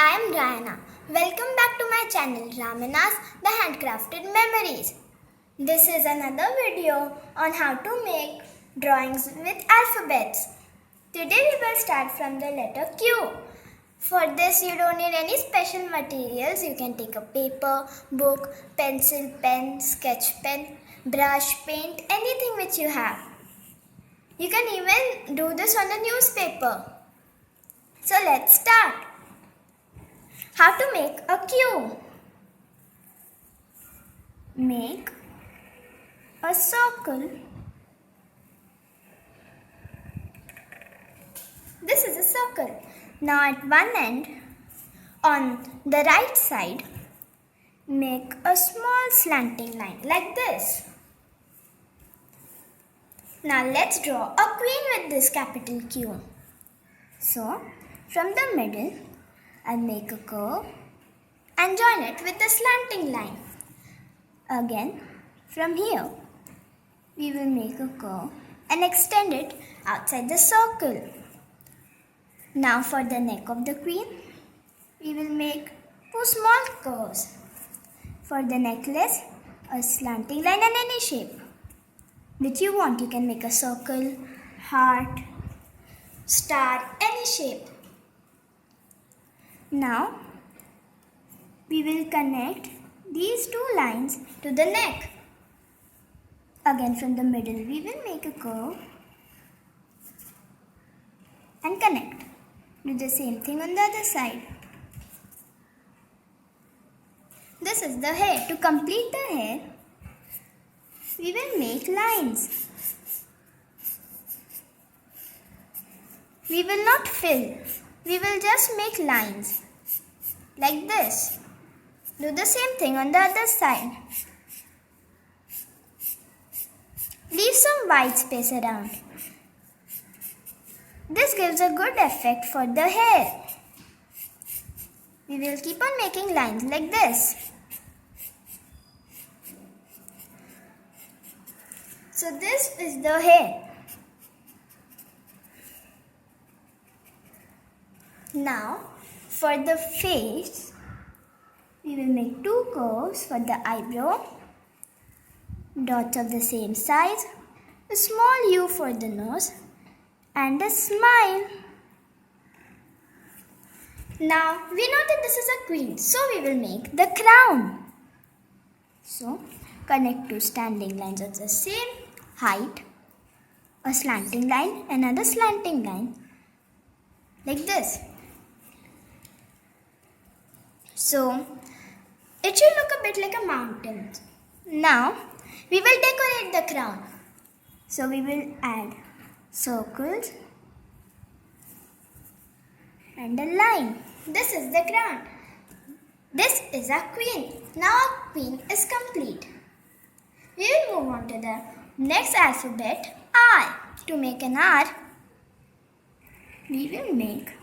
I am Rayana. Welcome back to my channel Ramenas the Handcrafted Memories. This is another video on how to make drawings with alphabets. Today we will start from the letter Q. For this you don't need any special materials. You can take a paper, book, pencil, pen, sketch pen, brush, paint, anything which you have. You can even do this on a newspaper. So let's start. How to make a Q? Make a circle. This is a circle. Now at one end, on the right side, make a small slanting line like this. Now let's draw a queen with this capital Q. So, from the middle, I'll make a curve and join it with the slanting line. Again, from here, we will make a curve and extend it outside the circle. Now for the neck of the queen, we will make two small curves. For the necklace, a slanting line and any shape which you want. You can make a circle, heart, star, any shape. Now, we will connect these two lines to the neck. Again from the middle, we will make a curve and connect. Do the same thing on the other side. This is the hair. To complete the hair, we will make lines. We will not fill. We will just make lines like this. Do the same thing on the other side. Leave some white space around. This gives a good effect for the hair. We will keep on making lines like this. So this is the hair. Now, for the face, we will make two curves for the eyebrow, dots of the same size, a small U for the nose, and a smile. Now, we know that this is a queen, so we will make the crown. So, connect two standing lines of the same height, a slanting line, another slanting line, like this. So, it should look a bit like a mountain. Now, we will decorate the crown. So, we will add circles and a line. This is the crown. This is our queen. Now, our queen is complete. We will move on to the next alphabet, R. To make an R, we will make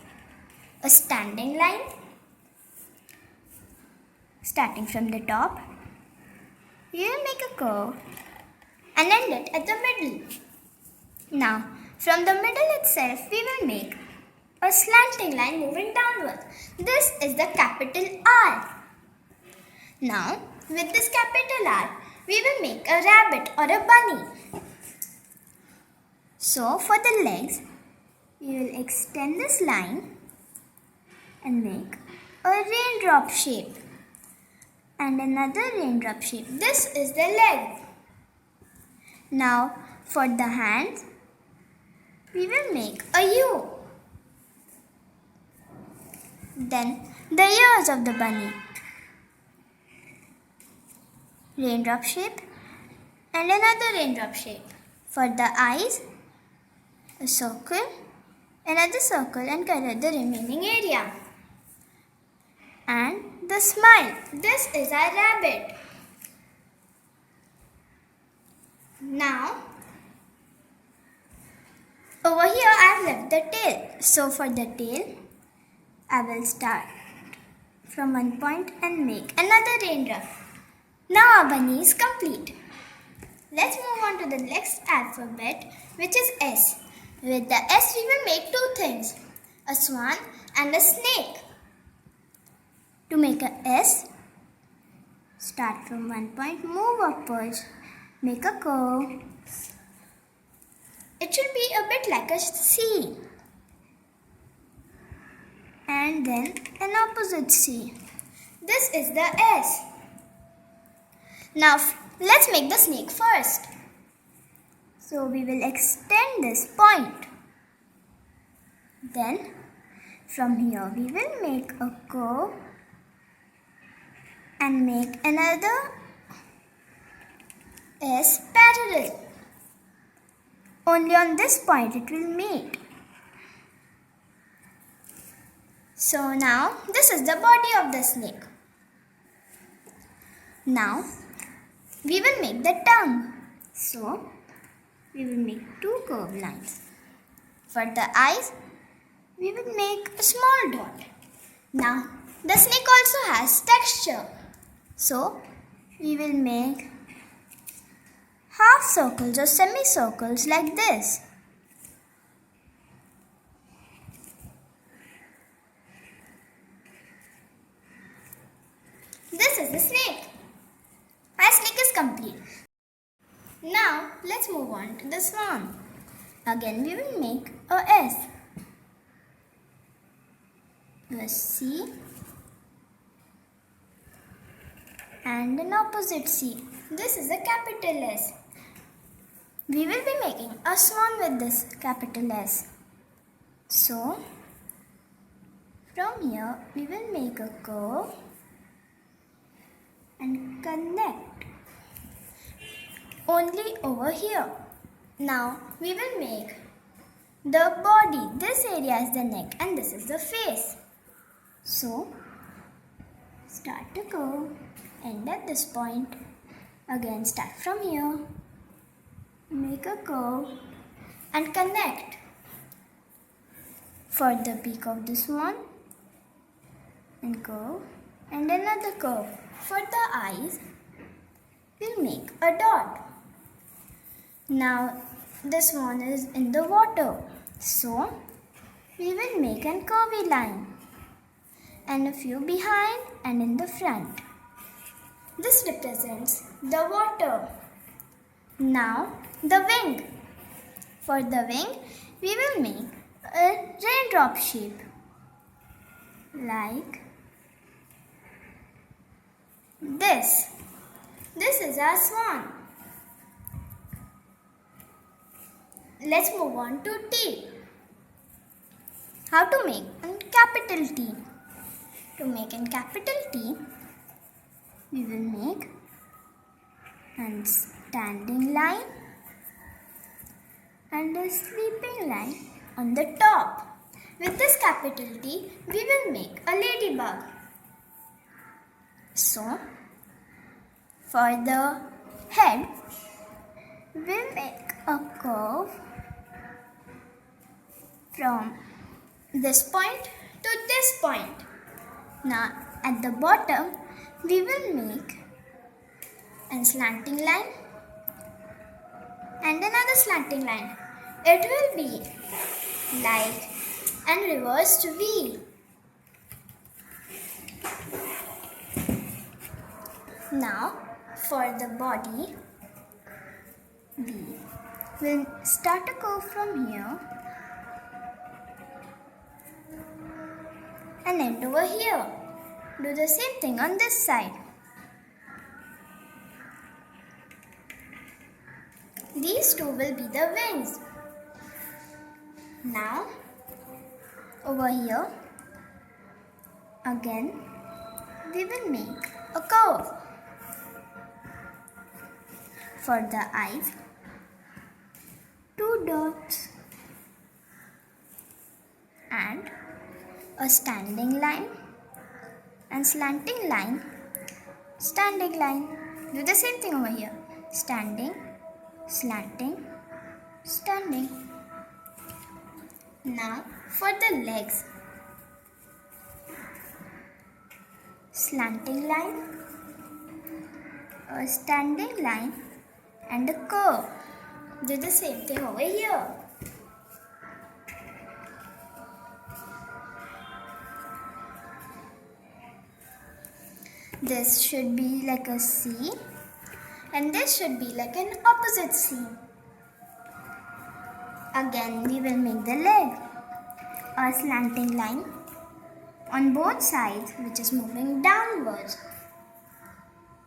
a standing line. Starting from the top, we will make a curve and end it at the middle. Now, from the middle itself, we will make a slanting line moving downwards. This is the capital R. Now, with this capital R, we will make a rabbit or a bunny. So, for the legs, we will extend this line and make a raindrop shape. And another raindrop shape. This is the leg. Now, for the hands, we will make a U. Then, the ears of the bunny. Raindrop shape and another raindrop shape. For the eyes, a circle, another circle, and color the remaining area. And the smile. This is our rabbit. Now, over here I have left the tail. So for the tail, I will start from one point and make another raindrop. Now our bunny is complete. Let's move on to the next alphabet, which is S. With the S we will make two things, a swan and a snake. To make a S, start from one point, move upwards, make a curve. It should be a bit like a C. And then an opposite C. This is the S. Now let's make the snake first. So we will extend this point. Then from here we will make a curve and make another S parallel. Only on this point it will meet. So now this is the body of the snake. Now we will make the tongue. So we will make two curved lines. For the eyes, we will make a small dot. Now the snake also has texture. So we will make half circles or semicircles like this. This is the snake. Our snake is complete. Now let's move on to the swan. Again we will make a S, a C and an opposite C. This is a capital S. We will be making a swan with this capital S. So from here we will make a curve and connect only over here. Now we will make the body. This area is the neck and this is the face. So start the curve, end at this point. Again start from here, make a curve and connect. For the beak of the swan and curve and another curve. For the eyes, we'll make a dot. Now this one is in the water, so we will make a curvy line and a few behind and in the front. This represents the water. Now the wing. For the wing, we will make a raindrop shape like this. This is our swan. Let's move on to T. How to make a capital T. To make a capital T, we will make a standing line and a sleeping line on the top. With this capital T, we will make a ladybug. So, for the head, we'll make a curve from this point to this point. Now, at the bottom, we will make a slanting line and another slanting line. It will be like an reversed V. Now, for the body, we will start a curve from here and end over here. Do the same thing on this side. These two will be the wings. Now, over here, again, we will make a curve. For the eyes, two dots and a standing line and slanting line, standing line. Do the same thing over here. Standing, slanting, standing. Now for the legs, slanting line, a standing line and a curve. Do the same thing over here. This should be like a C and this should be like an opposite C. Again, we will make the leg, a slanting line on both sides which is moving downwards.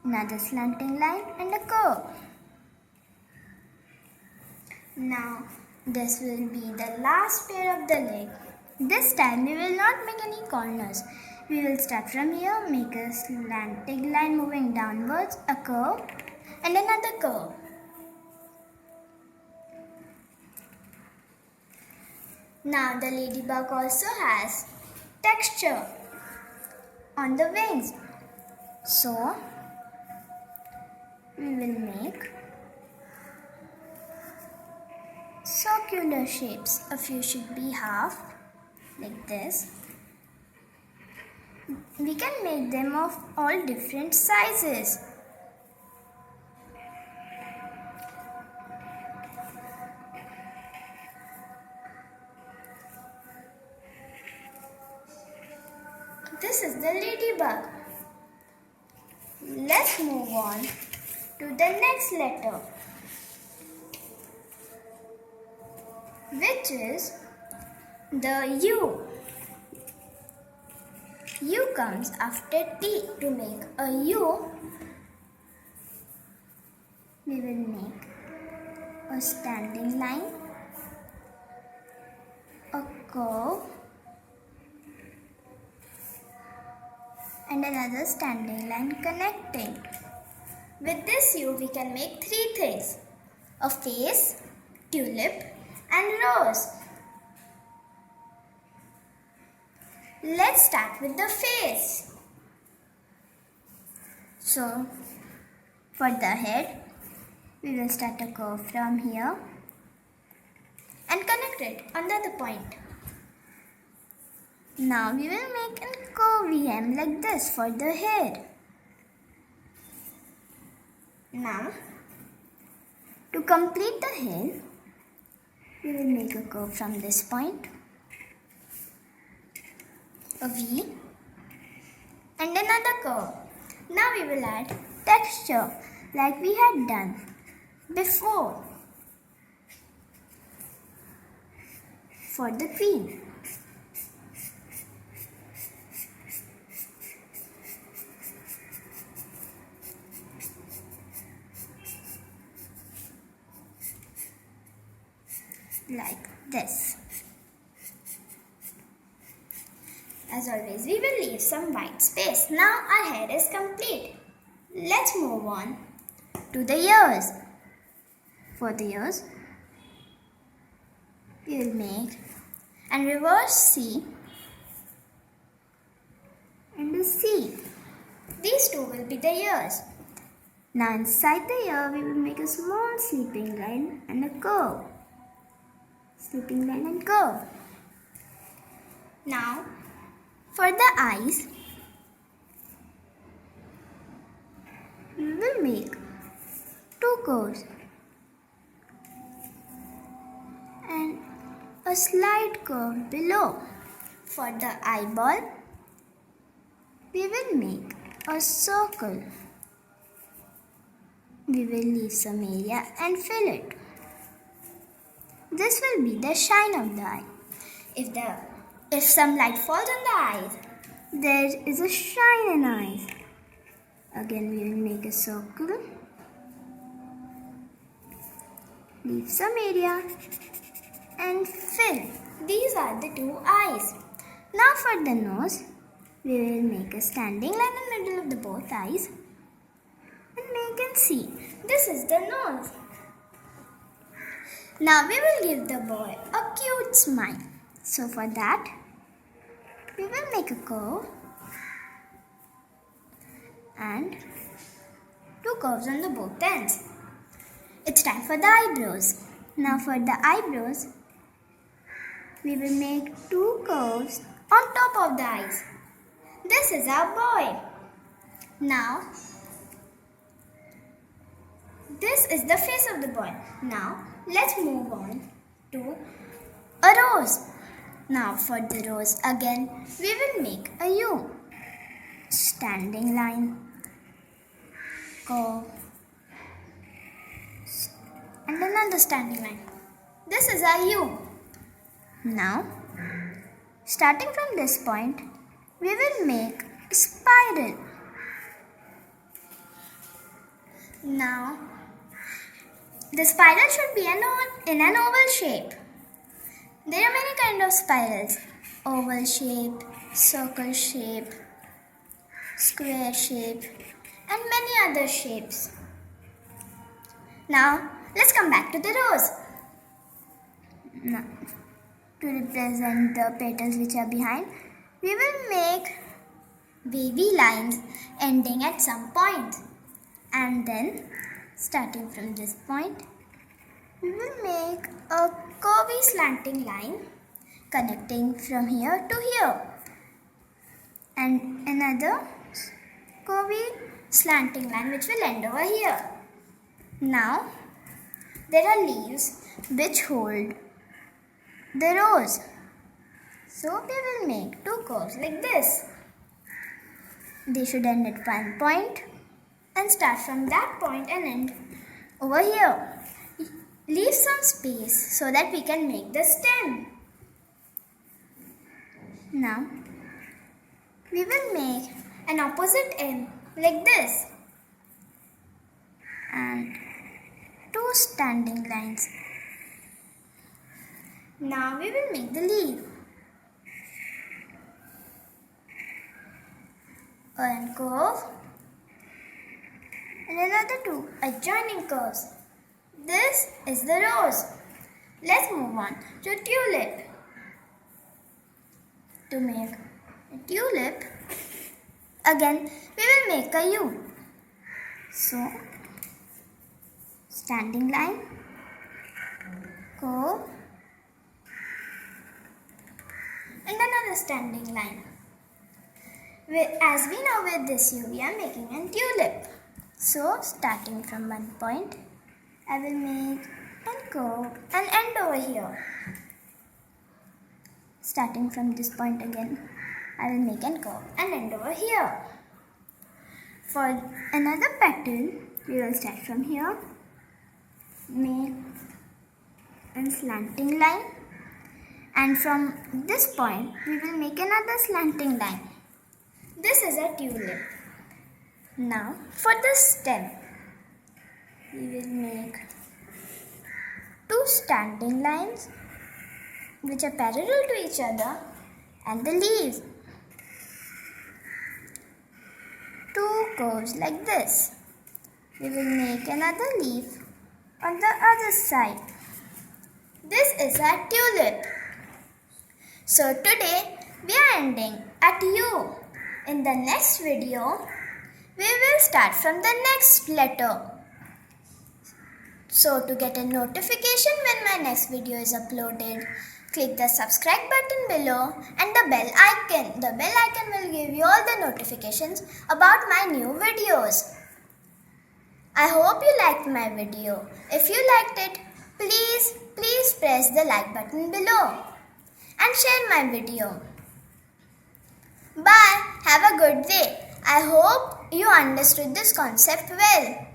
Another slanting line and a curve. Now, this will be the last pair of the leg. This time we will not make any corners. We will start from here, make a slanting line moving downwards, a curve and another curve. Now the ladybug also has texture on the wings. So we will make circular shapes. A few should be half like this. We can make them of all different sizes. This is the ladybug. Let's move on to the next letter, which is the U. U comes after T. To make a U, we will make a standing line, a curve, and another standing line connecting. With this U, we can make three things: a face, tulip, and rose. Let's start with the face. So, for the head, we will start a curve from here and connect it under the point. Now we will make a curvy hem like this for the head. Now, to complete the head, we will make a curve from this point, a V, and another curve. Now we will add texture like we had done before for the queen. Like this. As always, we will leave some white space. Now our head is complete. Let's move on to the ears. For the ears, we will make and reverse C and a C. These two will be the ears. Now inside the ear, we will make a small sleeping line and a curve. Sleeping line and curve. Now, for the eyes, we will make two curves and a slight curve below. For the eyeball, we will make a circle. We will leave some area and fill it. This will be the shine of the eye. If some light falls on the eyes, there is a shine in eyes. Again, we will make a circle. Leave some area and fill. These are the two eyes. Now for the nose, we will make a standing line in the middle of the both eyes and make and see. This is the nose. Now we will give the boy a cute smile. So for that, we will make a curve and two curves on the both ends. It's time for the eyebrows. Now for the eyebrows, we will make two curves on top of the eyes. This is our boy. Now, this is the face of the boy. Now, let's move on to a rose. Now for the rose, again we will make a U. standing line, curve, and another standing line. This is our U. Now, starting from this point, we will make a spiral. Now, the spiral should be in an oval shape. There are many kinds of spirals: oval shape, circle shape, square shape, and many other shapes. Now, let's come back to the rose. Now, to represent the petals which are behind, we will make wavy lines ending at some point. And then, starting from this point, we will make a curvy slanting line connecting from here to here. And another curvy slanting line which will end over here. Now, there are leaves which hold the rose. So, we will make two curves like this. They should end at one point and start from that point and end over here. Leave some space so that we can make the stem. Now, we will make an opposite end like this and two standing lines. Now we will make the leaf. One curve and another two adjoining curves. This is the rose. Let's move on to tulip. To make a tulip, again we will make a U. So, standing line, curve, and another standing line. As we know, with this U, we are making a tulip. So, starting from one point, I will make a curve and end over here. Starting from this point again, I will make a curve and end over here. For another petal, we will start from here, make a slanting line, and from this point, we will make another slanting line. This is a tulip. Now, for the stem, we will make two standing lines which are parallel to each other and the leaves. Two curves like this. We will make another leaf on the other side. This is a tulip. So today we are ending at U. In the next video, we will start from the next letter. So to get a notification when my next video is uploaded, click the subscribe button below and the bell icon. The bell icon will give you all the notifications about my new videos. I hope you liked my video. If you liked it, please press the like button below and share my video. Bye. Have a good day. I hope you understood this concept well.